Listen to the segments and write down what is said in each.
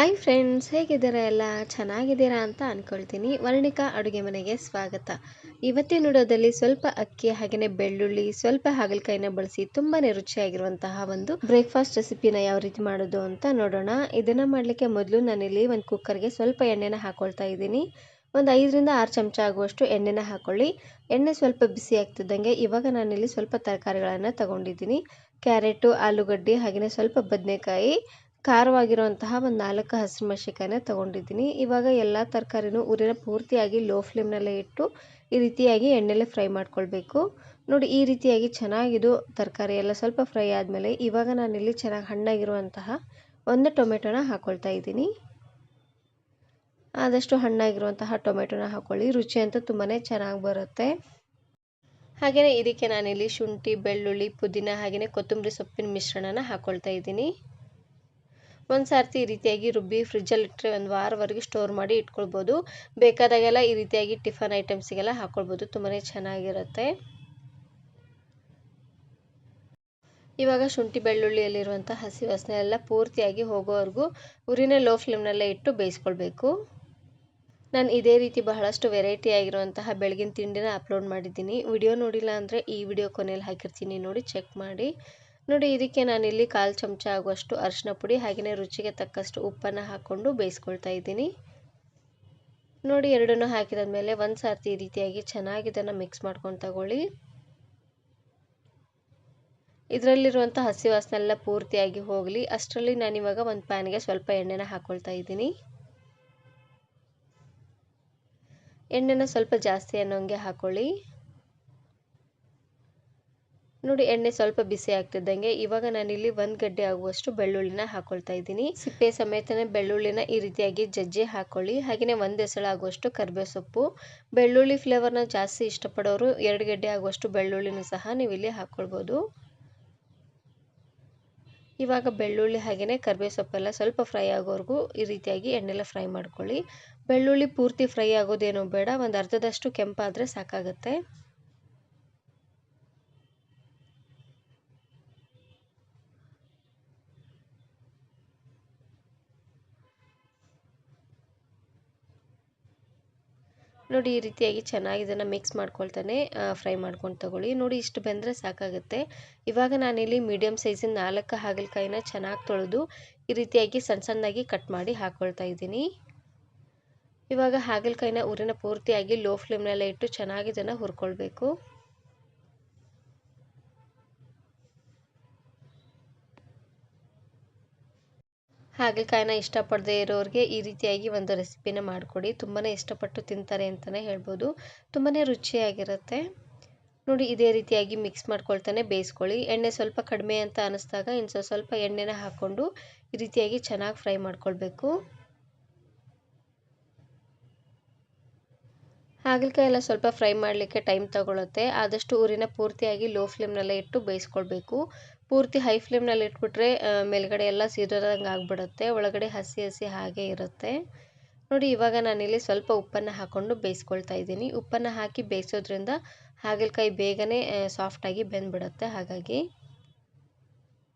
Hi friends, ಹೇಗಿದ್ದೀರಾ? ಎಲ್ಲ ಚೆನ್ನಾಗಿದ್ದೀರಾ ಅಂತ ಅಂದ್ಕೊಳ್ತೀನಿ. ವರ್ಣಿಕಾ ಅಡುಗೆ ಮನೆಗೆ ಸ್ವಾಗತ. ಇವತ್ತಿನ ವಿಡಿಯೋದಲ್ಲಿ ಸ್ವಲ್ಪ ಅಕ್ಕಿ ಹಾಗೆಯೇ ಬೆಳ್ಳುಳ್ಳಿ, ಸ್ವಲ್ಪ ಹಾಗಲಕಾಯಿನ ಬಳಸಿ ತುಂಬಾ ರುಚಿಯಾಗಿರುವಂತಹ ಒಂದು ಬ್ರೇಕ್ಫಾಸ್ಟ್ ರೆಸಿಪಿನ ಯಾವ ರೀತಿ ಮಾಡೋದು ಅಂತ ನೋಡೋಣ. ಇದನ್ನು ಮಾಡಲಿಕ್ಕೆ ಮೊದಲು ನಾನಿಲ್ಲಿ ಒಂದು ಕುಕ್ಕರ್ಗೆ ಸ್ವಲ್ಪ ಎಣ್ಣೆನ ಹಾಕೊಳ್ತಾ ಇದ್ದೀನಿ. ಒಂದು 5ರಿಂದ 6 ಚಮಚ ಆಗುವಷ್ಟು ಎಣ್ಣೆನ ಹಾಕೊಳ್ಳಿ. ಎಣ್ಣೆ ಸ್ವಲ್ಪ ಬಿಸಿ ಆಗ್ತಿದ್ದಂಗೆ ಇವಾಗ ನಾನಿಲ್ಲಿ ಸ್ವಲ್ಪ ತರಕಾರಿಗಳನ್ನು ತಗೊಂಡಿದ್ದೀನಿ. ಕ್ಯಾರೆಟು, ಆಲೂಗಡ್ಡೆ ಹಾಗೆಯೇ ಸ್ವಲ್ಪ ಬದನೆಕಾಯಿ, ಖಾರವಾಗಿರುವಂತಹ ಒಂದು 4 ಹಸಿಮೆಣಸಿನಕಾಯಿನ ತೊಗೊಂಡಿದ್ದೀನಿ. ಇವಾಗ ಎಲ್ಲ ತರಕಾರಿನೂ ಉರಿನ ಪೂರ್ತಿಯಾಗಿ ಲೋ ಫ್ಲೇಮ್ನಲ್ಲೇ ಇಟ್ಟು ಈ ರೀತಿಯಾಗಿ ಎಣ್ಣೆಲೆ ಫ್ರೈ ಮಾಡ್ಕೊಳ್ಬೇಕು. ನೋಡಿ, ಈ ರೀತಿಯಾಗಿ ಚೆನ್ನಾಗಿದು ತರಕಾರಿ ಎಲ್ಲ ಸ್ವಲ್ಪ ಫ್ರೈ ಆದಮೇಲೆ ಇವಾಗ ನಾನಿಲ್ಲಿ ಚೆನ್ನಾಗಿ ಹಣ್ಣಾಗಿರುವಂತಹ ಒಂದು ಟೊಮೆಟೊನ ಹಾಕ್ಕೊಳ್ತಾ ಇದ್ದೀನಿ. ಆದಷ್ಟು ಹಣ್ಣಾಗಿರುವಂತಹ ಟೊಮೆಟೊನ ಹಾಕ್ಕೊಳ್ಳಿ, ರುಚಿ ಅಂತೂ ತುಂಬಾ ಚೆನ್ನಾಗಿ ಬರುತ್ತೆ. ಹಾಗೆಯೇ ಇದಕ್ಕೆ ನಾನಿಲ್ಲಿ ಶುಂಠಿ, ಬೆಳ್ಳುಳ್ಳಿ, ಪುದೀನ ಹಾಗೆಯೇ ಕೊತ್ತಂಬರಿ ಸೊಪ್ಪಿನ ಮಿಶ್ರಣನ ಹಾಕ್ಕೊಳ್ತಾ ಇದ್ದೀನಿ. ಒಂದು ಸಾರ್ತಿ ಈ ರೀತಿಯಾಗಿ ರುಬ್ಬಿ ಫ್ರಿಜ್ಜಲ್ಲಿ ಇಟ್ಟರೆ ಒಂದು ವಾರವರೆಗೂ ಸ್ಟೋರ್ ಮಾಡಿ ಇಟ್ಕೊಳ್ಬೋದು. ಬೇಕಾದಾಗೆಲ್ಲ ಈ ರೀತಿಯಾಗಿ ಟಿಫನ್ ಐಟಮ್ಸಿಗೆಲ್ಲ ಹಾಕ್ಕೊಳ್ಬೋದು, ತುಂಬಾ ಚೆನ್ನಾಗಿರುತ್ತೆ. ಇವಾಗ ಶುಂಠಿ ಬೆಳ್ಳುಳ್ಳಿಯಲ್ಲಿರುವಂಥ ಹಸಿ ವಾಸನೆ ಎಲ್ಲ ಪೂರ್ತಿಯಾಗಿ ಹೋಗೋವರೆಗೂ ಉರಿನ ಲೋ ಫ್ಲೇಮ್ನಲ್ಲೇ ಇಟ್ಟು ಬೇಯಿಸ್ಕೊಳ್ಬೇಕು. ನಾನು ಇದೇ ರೀತಿ ಬಹಳಷ್ಟು ವೆರೈಟಿ ಆಗಿರುವಂತಹ ಬೆಳಗಿನ ತಿಂಡಿನ ಅಪ್ಲೋಡ್ ಮಾಡಿದ್ದೀನಿ. ವಿಡಿಯೋ ನೋಡಿಲ್ಲ ಅಂದರೆ ಈ ವಿಡಿಯೋ ಕೊನೆಯಲ್ಲಿ ಹಾಕಿರ್ತೀನಿ, ನೋಡಿ ಚೆಕ್ ಮಾಡಿ. ನೋಡಿ, ಇದಕ್ಕೆ ನಾನಿಲ್ಲಿ 1/4 ಚಮಚ ಆಗುವಷ್ಟು ಅರಿಶಿನ ಪುಡಿ ಹಾಗೆಯೇ ರುಚಿಗೆ ತಕ್ಕಷ್ಟು ಉಪ್ಪನ್ನು ಹಾಕ್ಕೊಂಡು ಬೇಯಿಸ್ಕೊಳ್ತಾ ಇದ್ದೀನಿ. ನೋಡಿ, ಎರಡನ್ನೂ ಹಾಕಿದಾದ್ಮೇಲೆ ಒಂದು ಸಾರ್ತಿ ಈ ರೀತಿಯಾಗಿ ಚೆನ್ನಾಗಿ ಇದನ್ನು ಮಿಕ್ಸ್ ಮಾಡ್ಕೊಂಡು ತಗೊಳ್ಳಿ. ಇದರಲ್ಲಿರುವಂಥ ಹಸಿ ವಾಸನೆ ಎಲ್ಲ ಪೂರ್ತಿಯಾಗಿ ಹೋಗಲಿ. ಅಷ್ಟರಲ್ಲಿ ನಾನಿವಾಗ ಒಂದು ಪ್ಯಾನ್ಗೆ ಸ್ವಲ್ಪ ಎಣ್ಣೆನ ಹಾಕ್ಕೊಳ್ತಾ ಇದ್ದೀನಿ. ಎಣ್ಣೆನ ಸ್ವಲ್ಪ ಜಾಸ್ತಿ ಅನ್ನೋಂಗೆ ಹಾಕ್ಕೊಳ್ಳಿ. ನೋಡಿ, ಎಣ್ಣೆ ಸ್ವಲ್ಪ ಬಿಸಿ ಆಗ್ತಿದ್ದಂಗೆ ಇವಾಗ ನಾನಿಲ್ಲಿ 1 ಗಡ್ಡೆ ಆಗುವಷ್ಟು ಬೆಳ್ಳುಳ್ಳಿನ ಹಾಕ್ಕೊಳ್ತಾ ಇದ್ದೀನಿ. ಸಿಪ್ಪೆ ಸಮೇತನೇ ಬೆಳ್ಳುಳ್ಳಿನ ಈ ರೀತಿಯಾಗಿ ಜಜ್ಜಿ ಹಾಕ್ಕೊಳ್ಳಿ. ಹಾಗೆಯೇ 1 ಎಸಳು ಆಗುವಷ್ಟು ಕರಿಬೇವು ಸೊಪ್ಪು. ಬೆಳ್ಳುಳ್ಳಿ ಫ್ಲೇವರ್ನ ಜಾಸ್ತಿ ಇಷ್ಟಪಡೋರು 2 ಗಡ್ಡೆ ಆಗುವಷ್ಟು ಬೆಳ್ಳುಳ್ಳಿನೂ ಸಹ ನೀವು ಇಲ್ಲಿ ಹಾಕ್ಕೊಳ್ಬೋದು. ಇವಾಗ ಬೆಳ್ಳುಳ್ಳಿ ಹಾಗೆಯೇ ಕರಿಬೇವು ಸೊಪ್ಪೆಲ್ಲ ಸ್ವಲ್ಪ ಫ್ರೈ ಆಗೋವರೆಗೂ ಈ ರೀತಿಯಾಗಿ ಎಣ್ಣೆಲ್ಲ ಫ್ರೈ ಮಾಡ್ಕೊಳ್ಳಿ. ಬೆಳ್ಳುಳ್ಳಿ ಪೂರ್ತಿ ಫ್ರೈ ಆಗೋದೇನೂ ಬೇಡ, ಒಂದು ಅರ್ಧದಷ್ಟು ಕೆಂಪಾದರೆ ಸಾಕಾಗುತ್ತೆ. ನೋಡಿ, ಈ ರೀತಿಯಾಗಿ ಚೆನ್ನಾಗಿ ಇದನ್ನು ಮಿಕ್ಸ್ ಮಾಡ್ಕೊಳ್ತಾನೆ ಫ್ರೈ ಮಾಡ್ಕೊಂಡು ತಗೊಳ್ಳಿ. ನೋಡಿ, ಇಷ್ಟು ಬೆಂದರೆ ಸಾಕಾಗುತ್ತೆ. ಇವಾಗ ನಾನಿಲ್ಲಿ ಮೀಡಿಯಮ್ ಸೈಜಿನ 4 ಹಾಗಲಕಾಯಿನ ಚೆನ್ನಾಗಿ ತೊಳೆದು ಈ ರೀತಿಯಾಗಿ ಸಣ್ಣ ಸಣ್ಣದಾಗಿ ಕಟ್ ಮಾಡಿ ಹಾಕ್ಕೊಳ್ತಾ ಇದ್ದೀನಿ. ಇವಾಗ ಹಾಗಲಕಾಯಿನ ಉರಿನ ಪೂರ್ತಿಯಾಗಿ ಲೋ ಫ್ಲೇಮ್ನಲ್ಲೇ ಇಟ್ಟು ಚೆನ್ನಾಗಿ ಇದನ್ನು ಹುರ್ಕೊಳ್ಬೇಕು. ಹಾಗಲಕಾಯಿನ ಇಷ್ಟಪಡದೇ ಇರೋರಿಗೆ ಈ ರೀತಿಯಾಗಿ ಒಂದು ರೆಸಿಪಿನ ಮಾಡಿಕೊಡಿ, ತುಂಬಾ ಇಷ್ಟಪಟ್ಟು ತಿಂತಾರೆ ಅಂತಲೇ ಹೇಳ್ಬೋದು. ತುಂಬಾ ರುಚಿಯಾಗಿರುತ್ತೆ. ನೋಡಿ, ಇದೇ ರೀತಿಯಾಗಿ ಮಿಕ್ಸ್ ಮಾಡ್ಕೊಳ್ತಾನೆ ಬೇಯಿಸ್ಕೊಳ್ಳಿ. ಎಣ್ಣೆ ಸ್ವಲ್ಪ ಕಡಿಮೆ ಅಂತ ಅನ್ನಿಸ್ದಾಗ ಇನ್ನು ಸ್ವಲ್ಪ ಎಣ್ಣೆನ ಹಾಕ್ಕೊಂಡು ಈ ರೀತಿಯಾಗಿ ಚೆನ್ನಾಗಿ ಫ್ರೈ ಮಾಡ್ಕೊಳ್ಬೇಕು. ಹಾಗಲಕಾಯಿ ಎಲ್ಲ ಸ್ವಲ್ಪ ಫ್ರೈ ಮಾಡಲಿಕ್ಕೆ ಟೈಮ್ ತಗೊಳುತ್ತೆ. ಆದಷ್ಟು ಉರಿನ ಪೂರ್ತಿಯಾಗಿ ಲೋ ಫ್ಲೇಮ್ನಲ್ಲೇ ಇಟ್ಟು ಬೇಯಿಸ್ಕೊಳ್ಬೇಕು. ಪೂರ್ತಿ ಹೈ ಫ್ಲೇಮ್ನಲ್ಲಿ ಇಟ್ಬಿಟ್ರೆ ಮೇಲ್ಗಡೆ ಎಲ್ಲ ಸೀದೋದಂಗೆ ಆಗಿಬಿಡುತ್ತೆ, ಒಳಗಡೆ ಹಸಿ ಹಸಿ ಹಾಗೆ ಇರುತ್ತೆ. ನೋಡಿ, ಇವಾಗ ನಾನಿಲ್ಲಿ ಸ್ವಲ್ಪ ಉಪ್ಪನ್ನು ಹಾಕ್ಕೊಂಡು ಬೇಯಿಸ್ಕೊಳ್ತಾ ಇದ್ದೀನಿ. ಉಪ್ಪನ್ನು ಹಾಕಿ ಬೇಯಿಸೋದ್ರಿಂದ ಹಾಗಲಕಾಯಿ ಬೇಗನೆ ಸಾಫ್ಟಾಗಿ ಬೆಂದ್ಬಿಡುತ್ತೆ. ಹಾಗಾಗಿ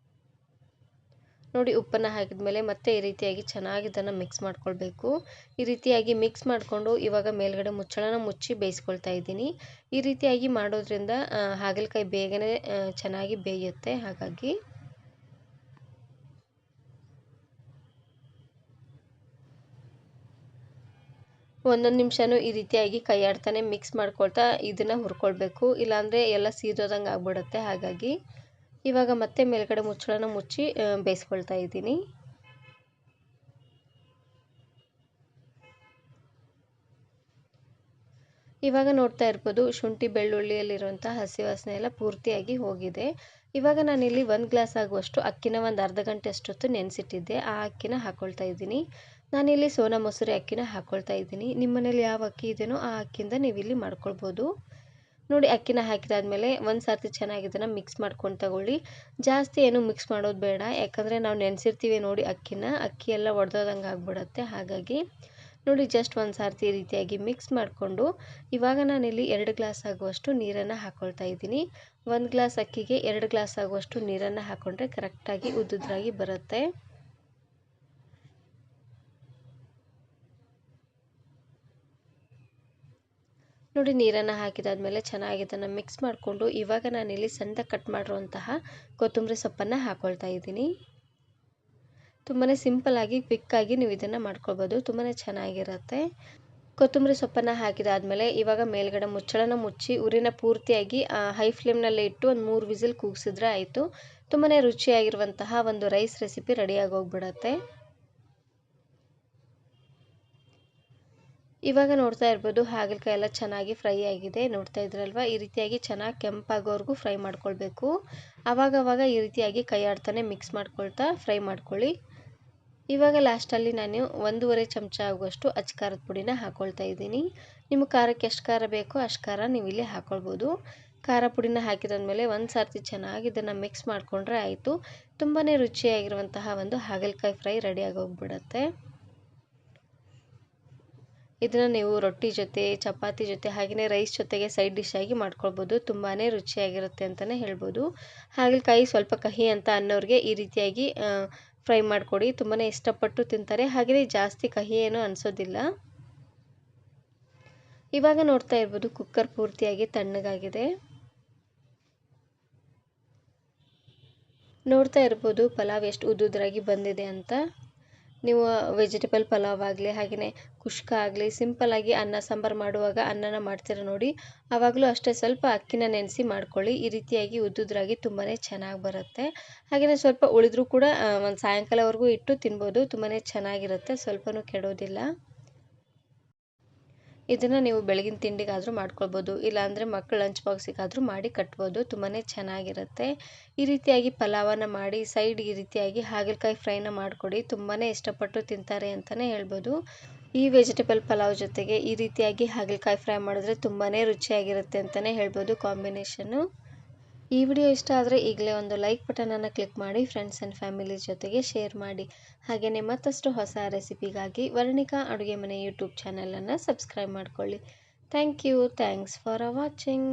ನೋಡಿ, ಉಪ್ಪನ್ನು ಹಾಕಿದ ಮೇಲೆ ಮತ್ತೆ ಈ ರೀತಿಯಾಗಿ ಚೆನ್ನಾಗಿ ಇದನ್ನು ಮಿಕ್ಸ್ ಮಾಡ್ಕೊಳ್ಬೇಕು. ಈ ರೀತಿಯಾಗಿ ಮಿಕ್ಸ್ ಮಾಡಿಕೊಂಡು ಇವಾಗ ಮೇಲ್ಗಡೆ ಮುಚ್ಚಳನ ಮುಚ್ಚಿ ಬೇಯಿಸ್ಕೊಳ್ತಾ ಇದ್ದೀನಿ. ಈ ರೀತಿಯಾಗಿ ಮಾಡೋದ್ರಿಂದ ಹಾಗಲಕಾಯಿ ಬೇಗನೆ ಚೆನ್ನಾಗಿ ಬೇಯುತ್ತೆ. ಹಾಗಾಗಿ ಒಂದೊಂದು ನಿಮಿಷನೂ ಈ ರೀತಿಯಾಗಿ ಕೈ ಆಡ್ತಾನೆ ಮಿಕ್ಸ್ ಮಾಡ್ಕೊಳ್ತಾ ಇದನ್ನು ಹುರ್ಕೊಳ್ಬೇಕು, ಇಲ್ಲಾಂದರೆ ಎಲ್ಲ ಸೀದೋದಂಗೆ ಆಗ್ಬಿಡುತ್ತೆ. ಹಾಗಾಗಿ ಇವಾಗ ಮತ್ತೆ ಮೇಲ್ಗಡೆ ಮುಚ್ಚಳನ ಮುಚ್ಚಿ ಬೇಯಿಸ್ಕೊಳ್ತಾ ಇದ್ದೀನಿ. ಇವಾಗ ನೋಡ್ತಾ ಇರ್ಬೋದು, ಶುಂಠಿ ಬೆಳ್ಳುಳ್ಳಿಯಲ್ಲಿರುವಂಥ ಹಸಿ ವಾಸನೆ ಎಲ್ಲ ಪೂರ್ತಿಯಾಗಿ ಹೋಗಿದೆ. ಇವಾಗ ನಾನಿಲ್ಲಿ 1 ಗ್ಲಾಸ್ ಆಗುವಷ್ಟು ಅಕ್ಕಿನ ಒಂದು ಅರ್ಧ ಗಂಟೆ ಅಷ್ಟೊತ್ತು ನೆನೆಸಿಟ್ಟಿದ್ದೆ, ಆ ಅಕ್ಕಿನ ಹಾಕ್ಕೊಳ್ತಾ ಇದ್ದೀನಿ. ನಾನಿಲ್ಲಿ ಸೋನಾ ಮಸೂರಿ ಅಕ್ಕಿನ ಹಾಕ್ಕೊಳ್ತಾ ಇದ್ದೀನಿ. ನಿಮ್ಮ ಮನೇಲಿ ಯಾವ ಅಕ್ಕಿ ಇದೆಯೋ ಆ ಅಕ್ಕಿಯಿಂದ ನೀವು ಇಲ್ಲಿ ಮಾಡ್ಕೊಳ್ಬೋದು. ನೋಡಿ, ಅಕ್ಕಿನ ಹಾಕಿದಾದ್ಮೇಲೆ ಒಂದು ಸಾರ್ತಿ ಚೆನ್ನಾಗಿ ಇದನ್ನು ಮಿಕ್ಸ್ ಮಾಡ್ಕೊಂಡು ತಗೊಳ್ಳಿ. ಜಾಸ್ತಿ ಏನು ಮಿಕ್ಸ್ ಮಾಡೋದು ಬೇಡ, ಯಾಕಂದರೆ ನಾವು ನೆನೆಸಿರ್ತೀವಿ ನೋಡಿ ಅಕ್ಕಿ ಎಲ್ಲ ಒಡೆದೋದಂಗೆ ಆಗಿಬಿಡುತ್ತೆ. ಹಾಗಾಗಿ ನೋಡಿ, ಜಸ್ಟ್ ಒಂದು ಸಾರ್ತಿ ಈ ರೀತಿಯಾಗಿ ಮಿಕ್ಸ್ ಮಾಡಿಕೊಂಡು ಇವಾಗ ನಾನಿಲ್ಲಿ 2 ಗ್ಲಾಸ್ ಆಗುವಷ್ಟು ನೀರನ್ನು ಹಾಕ್ಕೊಳ್ತಾ ಇದ್ದೀನಿ. 1 ಗ್ಲಾಸ್ ಅಕ್ಕಿಗೆ 2 ಗ್ಲಾಸ್ ಆಗುವಷ್ಟು ನೀರನ್ನು ಹಾಕ್ಕೊಂಡ್ರೆ ಕರೆಕ್ಟಾಗಿ ಉದ್ದುದ್ರಾಗಿ ಬರುತ್ತೆ. ನೋಡಿ ನೀರನ್ನು ಹಾಕಿದಾದ್ಮೇಲೆ ಚೆನ್ನಾಗಿ ಇದನ್ನು ಮಿಕ್ಸ್ ಮಾಡಿಕೊಂಡು ಇವಾಗ ನಾನಿಲ್ಲಿ ಸಣ್ಣದಾಗಿ ಕಟ್ ಮಾಡಿರುವಂತಹ ಕೊತ್ತಂಬರಿ ಸೊಪ್ಪನ್ನು ಹಾಕ್ಕೊಳ್ತಾ ಇದ್ದೀನಿ. ತುಂಬಾ ಸಿಂಪಲ್ಲಾಗಿ ಕ್ವಿಕ್ಕಾಗಿ ನೀವು ಇದನ್ನು ಮಾಡ್ಕೊಳ್ಬೋದು, ತುಂಬಾ ಚೆನ್ನಾಗಿರುತ್ತೆ. ಕೊತ್ತಂಬರಿ ಸೊಪ್ಪನ್ನು ಹಾಕಿದಾದ್ಮೇಲೆ ಇವಾಗ ಮೇಲ್ಗಡೆ ಮುಚ್ಚಳನ ಮುಚ್ಚಿ ಉರಿನ ಪೂರ್ತಿಯಾಗಿ ಹೈ ಫ್ಲೇಮ್ನಲ್ಲೇ ಇಟ್ಟು ಒಂದು 3 ವಿಸಿಲ್ ಕೂಗಿಸಿದ್ರೆ ಆಯಿತು. ತುಂಬಾ ರುಚಿಯಾಗಿರುವಂತಹ ಒಂದು ರೈಸ್ ರೆಸಿಪಿ ರೆಡಿಯಾಗಿ ಹೋಗ್ಬಿಡತ್ತೆ. ಇವಾಗ ನೋಡ್ತಾ ಇರ್ಬೋದು ಹಾಗಲಕಾಯಿ ಎಲ್ಲ ಚೆನ್ನಾಗಿ ಫ್ರೈ ಆಗಿದೆ. ನೋಡ್ತಾ ಇದ್ರಲ್ವಾ, ಈ ರೀತಿಯಾಗಿ ಚೆನ್ನಾಗಿ ಕೆಂಪಾಗೋವರೆಗೂ ಫ್ರೈ ಮಾಡ್ಕೊಳ್ಬೇಕು. ಆವಾಗವಾಗ ಈ ರೀತಿಯಾಗಿ ಕೈ ಆಡ್ತಾನೆ ಮಿಕ್ಸ್ ಮಾಡ್ಕೊಳ್ತಾ ಫ್ರೈ ಮಾಡ್ಕೊಳ್ಳಿ. ಇವಾಗ ಲಾಸ್ಟಲ್ಲಿ ನಾನು 1.5 ಚಮಚ ಆಗುವಷ್ಟು ಅಚ್ಚ ಖಾರದ ಪುಡಿನ ಹಾಕ್ಕೊಳ್ತಾ ಇದ್ದೀನಿ. ನಿಮ್ಮ ಖಾರಕ್ಕೆ ಎಷ್ಟು ಖಾರ ಬೇಕೋ ಅಷ್ಟು ಖಾರ ನೀವು ಇಲ್ಲಿ ಹಾಕ್ಕೊಳ್ಬೋದು. ಖಾರ ಪುಡಿನ ಹಾಕಿದಾದ್ಮೇಲೆ ಒಂದು ಸರ್ತಿ ಚೆನ್ನಾಗಿ ಇದನ್ನು ಮಿಕ್ಸ್ ಮಾಡಿಕೊಂಡ್ರೆ ಆಯಿತು. ತುಂಬಾ ರುಚಿಯಾಗಿರುವಂತಹ ಒಂದು ಹಾಗಲಕಾಯಿ ಫ್ರೈ ರೆಡಿಯಾಗಿ ಹೋಗ್ಬಿಡುತ್ತೆ. ಇದನ್ನು ನೀವು ರೊಟ್ಟಿ ಜೊತೆ, ಚಪಾತಿ ಜೊತೆ ಹಾಗೆಯೇ ರೈಸ್ ಜೊತೆಗೆ ಸೈಡ್ ಡಿಶ್ ಆಗಿ ಮಾಡ್ಕೊಳ್ಬೋದು. ತುಂಬಾ ರುಚಿಯಾಗಿರುತ್ತೆ ಅಂತಲೇ ಹೇಳ್ಬೋದು. ಹಾಗಲಕಾಯಿ ಸ್ವಲ್ಪ ಕಹಿ ಅಂತ ಅನ್ನೋರಿಗೆ ಈ ರೀತಿಯಾಗಿ ಫ್ರೈ ಮಾಡಿಕೊಡಿ, ತುಂಬಾ ಇಷ್ಟಪಟ್ಟು ತಿಂತಾರೆ. ಹಾಗೆಯೇ ಜಾಸ್ತಿ ಕಹಿ ಏನೂ ಅನಿಸೋದಿಲ್ಲ. ಇವಾಗ ನೋಡ್ತಾ ಇರ್ಬೋದು ಕುಕ್ಕರ್ ಪೂರ್ತಿಯಾಗಿ ತಣ್ಣಗಾಗಿದೆ. ನೋಡ್ತಾ ಇರ್ಬೋದು ಪಲಾವ್ ಎಷ್ಟು ಉದ್ದುದ್ರಾಗಿ ಬಂದಿದೆ ಅಂತ. ನೀವು ವೆಜಿಟೇಬಲ್ ಪಲಾವ್ ಆಗಲಿ ಹಾಗೆಯೇ ಕುಷ್ಕ ಆಗಲಿ ಸಿಂಪಲ್ಲಾಗಿ ಅನ್ನ ಸಾಂಬಾರು ಮಾಡುವಾಗ ಅನ್ನನ ಮಾಡ್ತೀರ ನೋಡಿ, ಆವಾಗಲೂ ಅಷ್ಟೇ ಸ್ವಲ್ಪ ಅಕ್ಕಿನ ನೆನೆಸಿ ಮಾಡ್ಕೊಳ್ಳಿ. ಈ ರೀತಿಯಾಗಿ ಉದ್ದುದ್ರಾಗಿ ತುಂಬಾ ಚೆನ್ನಾಗಿ ಬರುತ್ತೆ. ಹಾಗೆಯೇ ಸ್ವಲ್ಪ ಉಳಿದ್ರೂ ಕೂಡ ಒಂದು ಸಾಯಂಕಾಲವರೆಗೂ ಇಟ್ಟು ತಿನ್ಬೋದು. ತುಂಬಾ ಚೆನ್ನಾಗಿರುತ್ತೆ, ಸ್ವಲ್ಪನೂ ಕೆಡೋದಿಲ್ಲ. ಇದನ್ನು ನೀವು ಬೆಳಗಿನ ತಿಂಡಿಗಾದರೂ ಮಾಡ್ಕೊಳ್ಬೋದು, ಇಲ್ಲಾಂದರೆ ಮಕ್ಕಳು ಲಂಚ್ ಬಾಕ್ಸಿಗಾದರೂ ಮಾಡಿ ಕಟ್ಬೋದು. ತುಂಬಾ ಚೆನ್ನಾಗಿರುತ್ತೆ. ಈ ರೀತಿಯಾಗಿ ಪಲಾವನ್ನು ಮಾಡಿ ಸೈಡ್ ಈ ರೀತಿಯಾಗಿ ಹಾಗಲಕಾಯಿ ಫ್ರೈನ ಮಾಡಿಕೊಡಿ, ತುಂಬಾ ಇಷ್ಟಪಟ್ಟು ತಿಂತಾರೆ ಅಂತಲೇ ಹೇಳ್ಬೋದು. ಈ ವೆಜಿಟೇಬಲ್ ಪಲಾವ್ ಜೊತೆಗೆ ಈ ರೀತಿಯಾಗಿ ಹಾಗಲಕಾಯಿ ಫ್ರೈ ಮಾಡಿದ್ರೆ ತುಂಬಾ ರುಚಿಯಾಗಿರುತ್ತೆ ಅಂತಲೇ ಹೇಳ್ಬೋದು ಕಾಂಬಿನೇಷನ್ನು. ಈ ವಿಡಿಯೋ ಇಷ್ಟ ಆದರೆ ಈಗಲೇ ಒಂದು ಲೈಕ್ ಬಟನನ್ನು ಕ್ಲಿಕ್ ಮಾಡಿ, ಫ್ರೆಂಡ್ಸ್ ಆ್ಯಂಡ್ ಫ್ಯಾಮಿಲಿ ಜೊತೆಗೆ ಶೇರ್ ಮಾಡಿ. ಹಾಗೆಯೇ ಮತ್ತಷ್ಟು ಹೊಸ ರೆಸಿಪಿಗಾಗಿ ವರ್ಣಿಕಾ ಅಡುಗೆ ಮನೆ ಯೂಟ್ಯೂಬ್ ಚಾನಲನ್ನು ಸಬ್ಸ್ಕ್ರೈಬ್ ಮಾಡ್ಕೊಳ್ಳಿ. Thank you. Thanks for watching.